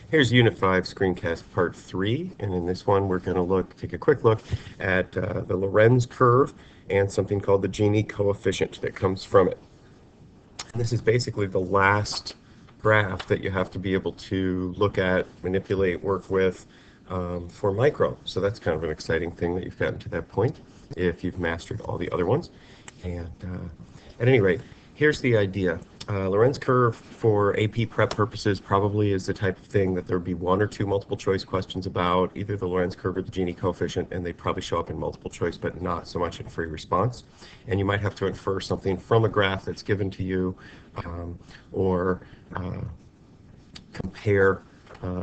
Here's Unit 5 screencast part 3, and in this one we're going to take a quick look at the Lorenz curve and something called the Gini coefficient that comes from it. And this is basically the last graph that you have to be able to look at, manipulate, work with for micro. So that's kind of an exciting thing that you've gotten to that point if you've mastered all the other ones. And at any rate, here's the idea. Lorenz curve for AP prep purposes probably is the type of thing that there would be one or two multiple choice questions about, either the Lorenz curve or the Gini coefficient, and they probably show up in multiple choice, but not so much in free response. And you might have to infer something from a graph that's given to you, or compare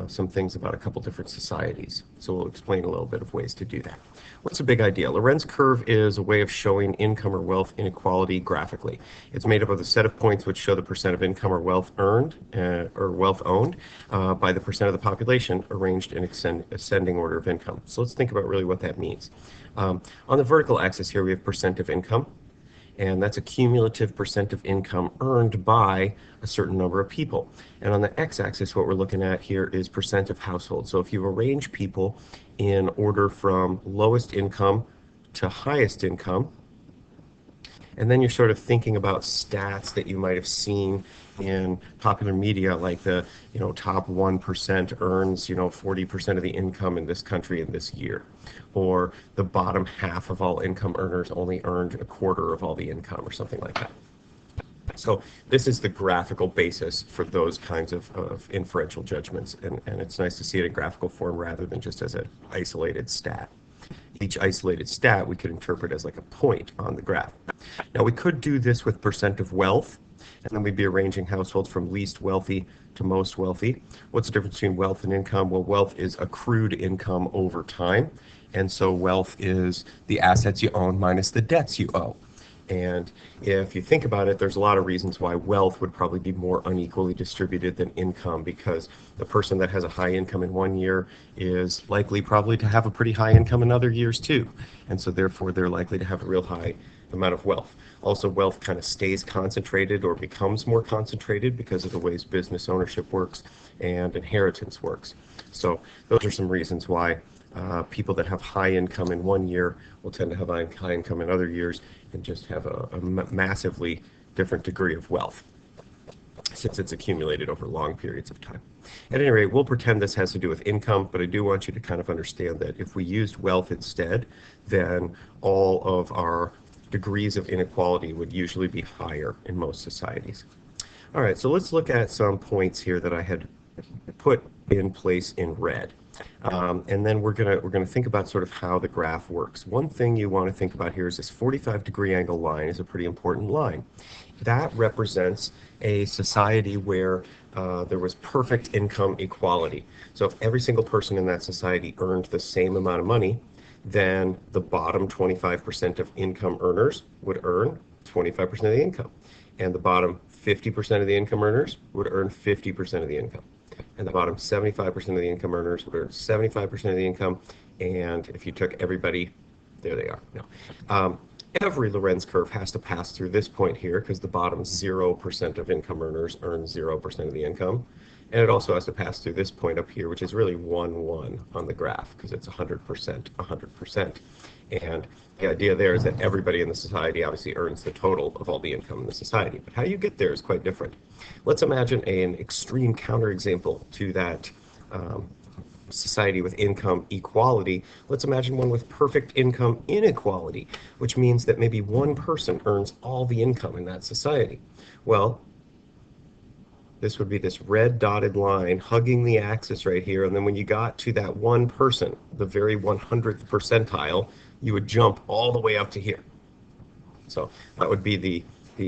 some things about a couple different societies. So we'll explain a little bit of ways to do that. What's a big idea? Lorenz curve is a way of showing income or wealth inequality graphically. It's made up of a set of points which show the percent of income or wealth earned or wealth owned by the percent of the population arranged in ascending order of income. So let's think about really what that means. On the vertical axis here we have percent of income, and that's a cumulative percent of income earned by a certain number of people. And on the x-axis, what we're looking at here is percent of households. So if you arrange people in order from lowest income to highest income, and then you're sort of thinking about stats that you might have seen in popular media, like the top 1% earns 40% of the income in this country in this year, or the bottom half of all income earners only earned a quarter of all the income, or something like that. So this is the graphical basis for those kinds of inferential judgments, and it's nice to see it in graphical form rather than just as an isolated stat. Each isolated stat we could interpret as like a point on the graph. Now we could do this with percent of wealth, and then we'd be arranging households from least wealthy to most wealthy. What's the difference between wealth and income? Well, wealth is accrued income over time, and so wealth is the assets you own minus the debts you owe. And if you think about it, there's a lot of reasons why wealth would probably be more unequally distributed than income, because the person that has a high income in one year is likely probably to have a pretty high income in other years too. And so therefore they're likely to have a real high amount of wealth. Also, wealth kind of stays concentrated or becomes more concentrated because of the ways business ownership works and inheritance works. So those are some reasons why people that have high income in one year will tend to have high income in other years and just have a massively different degree of wealth, since it's accumulated over long periods of time. At any rate, we'll pretend this has to do with income, but I do want you to kind of understand that if we used wealth instead, then all of our degrees of inequality would usually be higher in most societies. All right, so let's look at some points here that I had put in place in red. And then we're gonna think about sort of how the graph works. One thing you want to think about here is this 45-degree angle line is a pretty important line. That represents a society where there was perfect income equality. So if every single person in that society earned the same amount of money, then the bottom 25% of income earners would earn 25% of the income, and the bottom 50% of the income earners would earn 50% of the income, and the bottom 75% of the income earners would earn 75% of the income. And if you took everybody, there they are. No. Every Lorenz curve has to pass through this point here, because the bottom 0% of income earners earn 0% of the income. And it also has to pass through this point up here, which is really 1, 1 on the graph, because it's 100%, 100%. And the idea there is that everybody in the society obviously earns the total of all the income in the society. But how you get there is quite different. Let's imagine an extreme counterexample to that society with income equality. Let's imagine one with perfect income inequality, which means that maybe one person earns all the income in that society. Well, this would be this red dotted line hugging the axis right here, and then when you got to that one person, the very 100th percentile, you would jump all the way up to here. So that would be the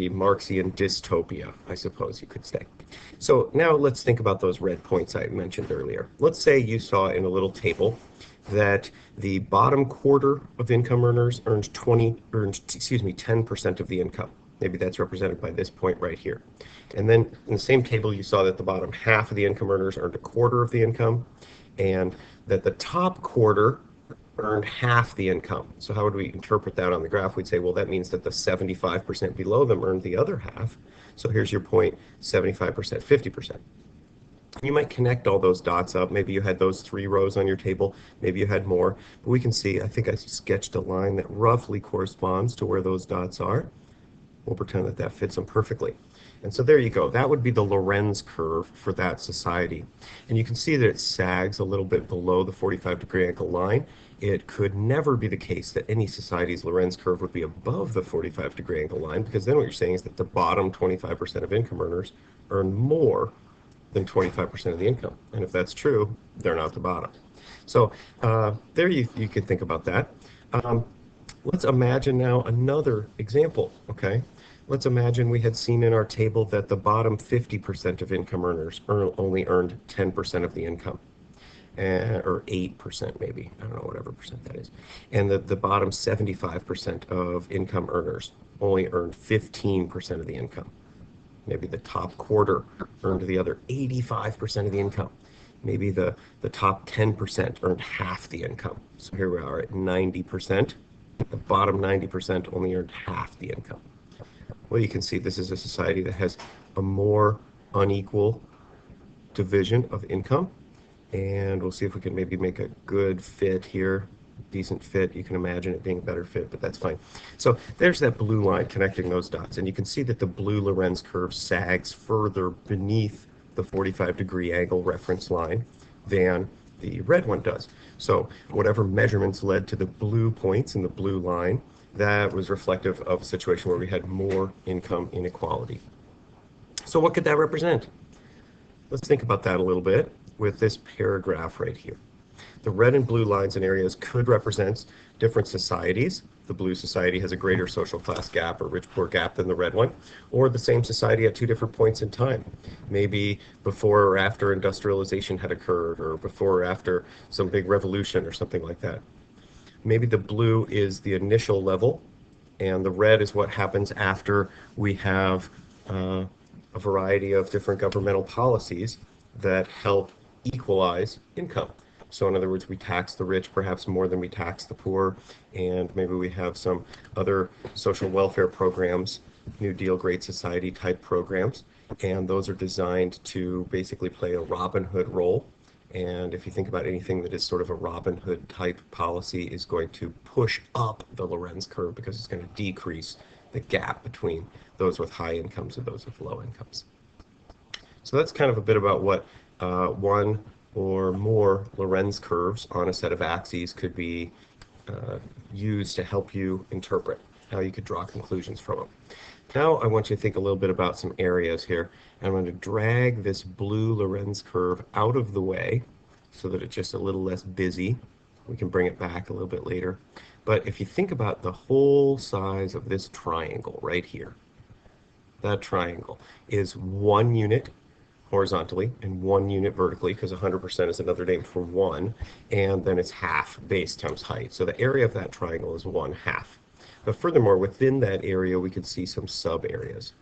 Marxian dystopia, I suppose you could say. So now let's think about those red points I mentioned earlier. Let's say you saw in a little table that the bottom quarter of income earners earns 10% of the income. Maybe that's represented by this point right here. And then in the same table, you saw that the bottom half of the income earners earned a quarter of the income, and that the top quarter earned half the income. So how would we interpret that on the graph? We'd say, well, that means that the 75% below them earned the other half. So here's your point, 75%, 50%. You might connect all those dots up. Maybe you had those 3 rows on your table. Maybe you had more. But we can see, I think I sketched a line that roughly corresponds to where those dots are. We'll pretend that that fits them perfectly. And so there you go. That would be the Lorenz curve for that society. And you can see that it sags a little bit below the 45-degree angle line. It could never be the case that any society's Lorenz curve would be above the 45-degree angle line, because then what you're saying is that the bottom 25% of income earners earn more than 25% of the income. And if that's true, they're not the bottom. So there you could think about that. Let's imagine now another example, okay? Let's imagine we had seen in our table that the bottom 50% of income earners only earned 10% of the income, or 8% maybe, I don't know, whatever percent that is. And the bottom 75% of income earners only earned 15% of the income. Maybe the top quarter earned the other 85% of the income. Maybe the top 10% earned half the income. So here we are at 90%. The bottom 90% only earned half the income. Well, you can see this is a society that has a more unequal division of income. And we'll see if we can maybe make a good fit here. Decent fit. You can imagine it being a better fit, but that's fine. So there's that blue line connecting those dots. And you can see that the blue Lorenz curve sags further beneath the 45-degree angle reference line than the red one does. So whatever measurements led to the blue points in the blue line, that was reflective of a situation where we had more income inequality. So what could that represent? Let's think about that a little bit with this paragraph right here. The red and blue lines and areas could represent different societies. The blue society has a greater social class gap or rich-poor gap than the red one, or the same society at 2 different points in time. Maybe before or after industrialization had occurred, or before or after some big revolution or something like that. Maybe the blue is the initial level, and the red is what happens after we have a variety of different governmental policies that help equalize income. So in other words, we tax the rich perhaps more than we tax the poor, and maybe we have some other social welfare programs, New Deal, Great Society type programs, and those are designed to basically play a Robin Hood role. And if you think about anything that is sort of a Robin Hood type policy, is going to push up the Lorenz curve because it's going to decrease the gap between those with high incomes and those with low incomes. So that's kind of a bit about what one or more Lorenz curves on a set of axes could be used to help you interpret, how you could draw conclusions from them. Now I want you to think a little bit about some areas here. I'm going to drag this blue Lorenz curve out of the way so that it's just a little less busy. We can bring it back a little bit later. But if you think about the whole size of this triangle right here, that triangle is 1 unit horizontally and 1 unit vertically, because 100% is another name for 1, and then it's half base times height. So the area of that triangle is 1/2. But furthermore, within that area, we could see some sub areas.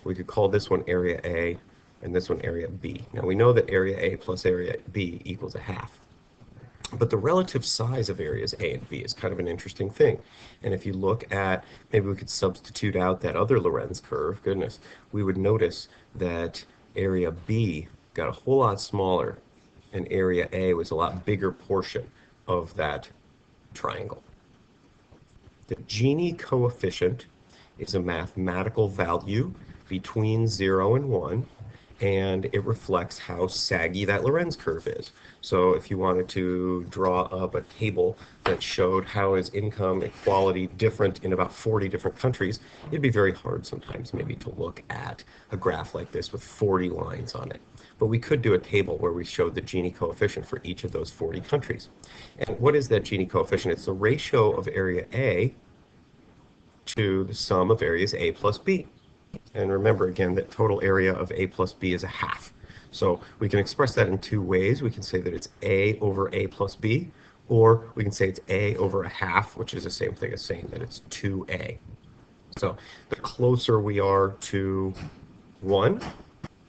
We could call this one area A and this one area B. Now we know that area A plus area B equals 1/2. But the relative size of areas A and B is kind of an interesting thing. And if you look at, maybe we could substitute out that other Lorenz curve, goodness, we would notice that area B got a whole lot smaller and area A was a lot bigger portion of that triangle. The Gini coefficient is a mathematical value between 0 and 1, and it reflects how saggy that Lorenz curve is. So if you wanted to draw up a table that showed how is income equality different in about 40 different countries, it'd be very hard sometimes maybe to look at a graph like this with 40 lines on it. But we could do a table where we showed the Gini coefficient for each of those 40 countries. And what is that Gini coefficient? It's the ratio of area A to the sum of areas A plus B. And remember again that total area of A plus B is 1/2. So we can express that in 2 ways. We can say that it's A over A plus B, or we can say it's A over 1/2, which is the same thing as saying that it's 2A. So the closer we are to 1,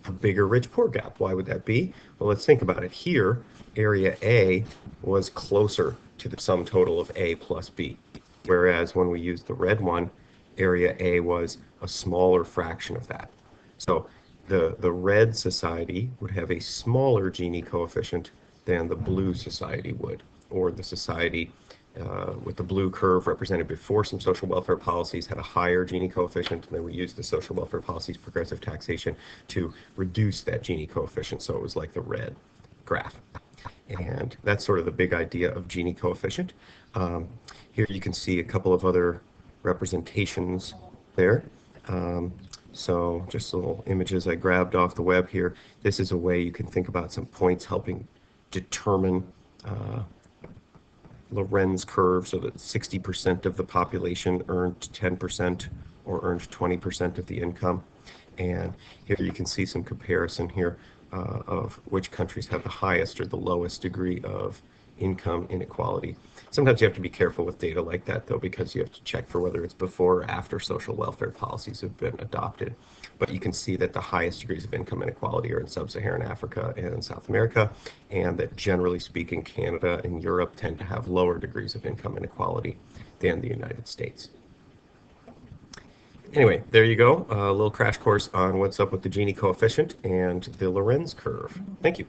a bigger rich-poor gap. Why would that be? Well, let's think about it. Here, area A was closer to the sum total of A plus B, whereas when we used the red one, area A was a smaller fraction of that. So The red society would have a smaller Gini coefficient than the blue society would, or the society with the blue curve represented before some social welfare policies had a higher Gini coefficient, and then we used the social welfare policies, progressive taxation, to reduce that Gini coefficient, so it was like the red graph. And that's sort of the big idea of Gini coefficient. Here you can see a couple of other representations there. So just little images I grabbed off the web here. This is a way you can think about some points helping determine Lorenz curve, so that 60% of the population earned 10% or earned 20% of the income. And here you can see some comparison here of which countries have the highest or the lowest degree of income inequality. Sometimes you have to be careful with data like that, though, because you have to check for whether it's before or after social welfare policies have been adopted. But you can see that the highest degrees of income inequality are in sub-Saharan Africa and South America, and that generally speaking, Canada and Europe tend to have lower degrees of income inequality than the United States. Anyway, there you go. A little crash course on what's up with the Gini coefficient and the Lorenz curve. Thank you.